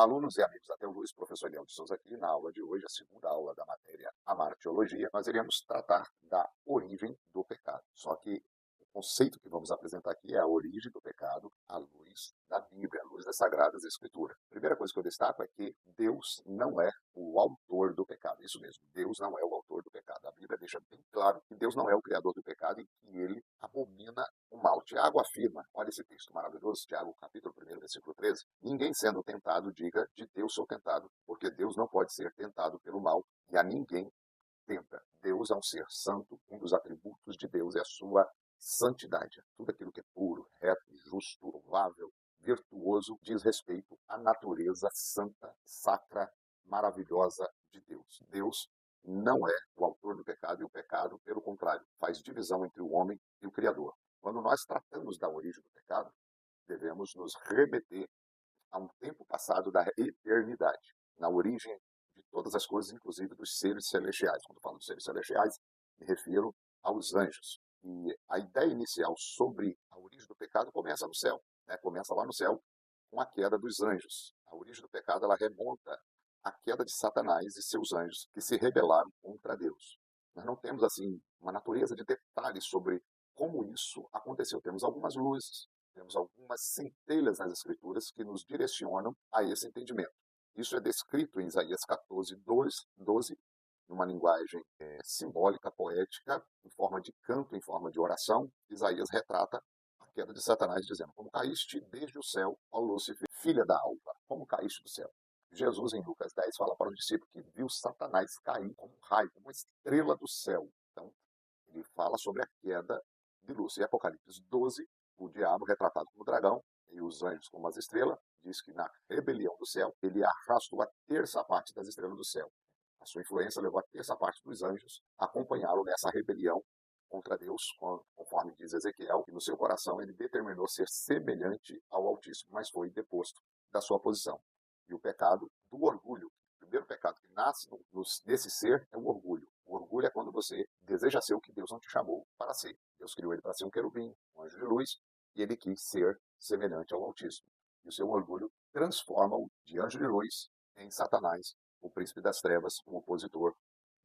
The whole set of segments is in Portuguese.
Olá, alunos e amigos da Teoluz, professor Leão de Souza aqui. Na aula de hoje, a segunda aula da matéria Amar Teologia, nós iremos tratar da origem do pecado. Só que o conceito que vamos apresentar aqui é a origem do pecado à luz da Bíblia, à luz das Sagradas Escrituras. A primeira coisa que eu destaco é que Deus não é o autor do pecado. Isso mesmo, Deus não é o autor do pecado. A Bíblia deixa bem claro que Deus não é o criador do pecado e que ele abomina o mal. Tiago afirma, olha esse texto maravilhoso, Tiago capítulo 1, versículo 13, ninguém sendo tentado diga, de Deus sou tentado, porque Deus não pode ser tentado pelo mal e a ninguém tenta. Deus é um ser santo, um dos atributos de Deus é a sua santidade. Tudo aquilo que é puro, reto, justo, louvável, virtuoso, diz respeito à natureza santa, sacra, maravilhosa de Deus. Deus não é o autor do pecado e o pecado, pelo contrário, faz divisão entre o homem e o Criador. Quando nós tratamos da origem do pecado, devemos nos remeter a um tempo passado da eternidade, na origem de todas as coisas, inclusive dos seres celestiais. Quando falo dos seres celestiais, me refiro aos anjos. E a ideia inicial sobre a origem do pecado começa no céu, né? Começa lá no céu com a queda dos anjos. A origem do pecado ela remonta à queda de Satanás e seus anjos que se rebelaram contra Deus. Nós não temos assim uma natureza de detalhes sobre como isso aconteceu. Temos algumas luzes, temos algumas centelhas nas Escrituras que nos direcionam a esse entendimento. Isso é descrito em Isaías 14, 12, numa linguagem simbólica, poética, em forma de canto, em forma de oração. Isaías retrata a queda de Satanás, dizendo: como caíste desde o céu, ó Lúcifer, filha da alva, como caíste do céu. Jesus, em Lucas 10, fala para o discípulo que viu Satanás cair como um raio, como uma estrela do céu. Então, ele fala sobre a queda de Lúcifer. Em Apocalipse 12, o diabo retratado como dragão e os anjos como as estrelas, diz que na rebelião do céu, ele arrastou a terça parte das estrelas do céu. A sua influência levou a terça parte dos anjos a acompanhá-lo nessa rebelião contra Deus, conforme diz Ezequiel, que no seu coração ele determinou ser semelhante ao Altíssimo, mas foi deposto da sua posição. E o pecado do orgulho, o primeiro pecado que nasce nesse ser é o orgulho. O orgulho é quando você deseja ser o que Deus não te chamou para ser. Deus criou ele para ser um querubim, um anjo de luz, e ele quis ser semelhante ao Altíssimo. E o seu orgulho transforma-o de anjo de luz em Satanás, o príncipe das trevas, um opositor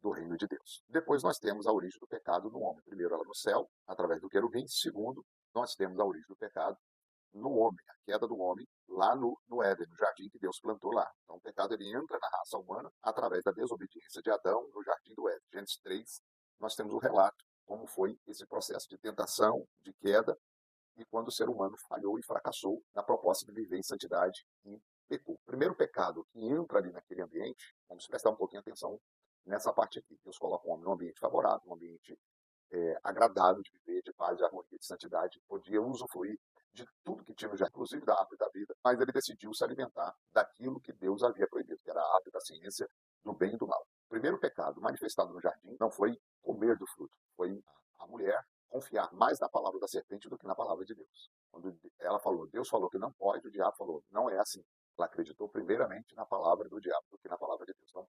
do reino de Deus. Depois nós temos a origem do pecado no homem. Primeiro, ela no céu, através do querubim. Segundo, nós temos a origem do pecado no homem, a queda do homem lá no Éden, no jardim que Deus plantou lá. Então o pecado ele entra na raça humana através da desobediência de Adão no jardim do Éden. Gênesis 3, nós temos o relato como foi esse processo de tentação, de queda, e quando o ser humano falhou e fracassou na proposta de viver em santidade e pecou. O primeiro pecado que entra ali naquele ambiente, vamos prestar um pouquinho atenção nessa parte aqui. Deus coloca o homem num ambiente favorável, num ambiente agradável de viver, de paz, de harmonia, de santidade, podia usufruir de tudo que tinha no jardim, inclusive da árvore da vida, mas ele decidiu se alimentar daquilo que Deus havia proibido, que era a árvore da ciência do bem e do mal. O primeiro pecado manifestado no jardim não foi comer do fruto, foi a mulher confiar mais na palavra da serpente do que na palavra de Deus. Quando ela falou, Deus falou que não pode, o diabo falou, não é assim. Ela acreditou primeiramente na palavra do diabo do que na palavra de Deus. Então,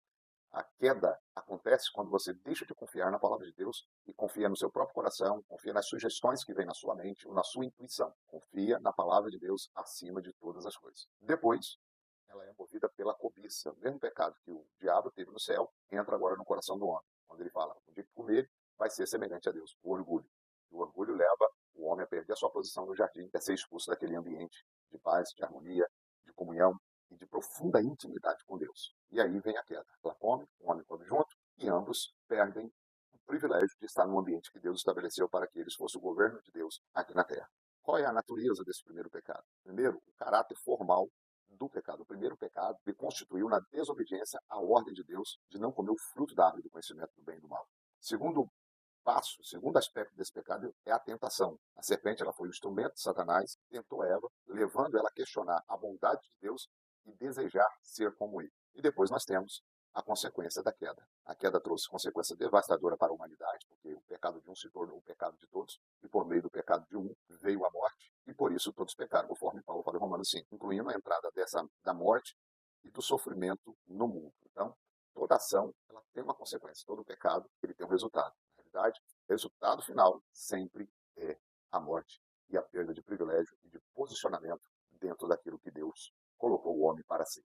a queda acontece quando você deixa de confiar na palavra de Deus e confia no seu próprio coração, confia nas sugestões que vêm na sua mente ou na sua intuição. Confia na palavra de Deus acima de todas as coisas. Depois, ela é movida pela cobiça. O mesmo pecado que o diabo teve no céu entra agora no coração do homem. Quando ele fala, o dia que comer vai ser semelhante a Deus. O orgulho. O orgulho leva o homem a perder a sua posição no jardim, a ser expulso daquele ambiente de paz, de harmonia, de comunhão e de profunda intimidade com Deus. E aí vem a queda. Ela come, o homem come junto, e ambos perdem o privilégio de estar no ambiente que Deus estabeleceu para que eles fossem o governo de Deus aqui na terra. Qual é a natureza desse primeiro pecado? Primeiro, o caráter formal do pecado. O primeiro pecado ele constituiu na desobediência à ordem de Deus de não comer o fruto da árvore do conhecimento do bem e do mal. Segundo passo, o segundo aspecto desse pecado é a tentação. A serpente ela foi o instrumento de Satanás, tentou Eva, levando ela a questionar a bondade de Deus e desejar ser como ele. E depois nós temos a consequência da queda. A queda trouxe consequência devastadora para a humanidade, porque o pecado de um se tornou o pecado de todos, e por meio do pecado de um veio a morte, e por isso todos pecaram, conforme Paulo fala em Romanos 5, incluindo a entrada da morte e do sofrimento no mundo. Então, toda ação ela tem uma consequência, todo pecado ele tem um resultado. Na realidade, o resultado final sempre é a morte e a perda de privilégio e de posicionamento dentro daquilo que Deus colocou o homem para ser.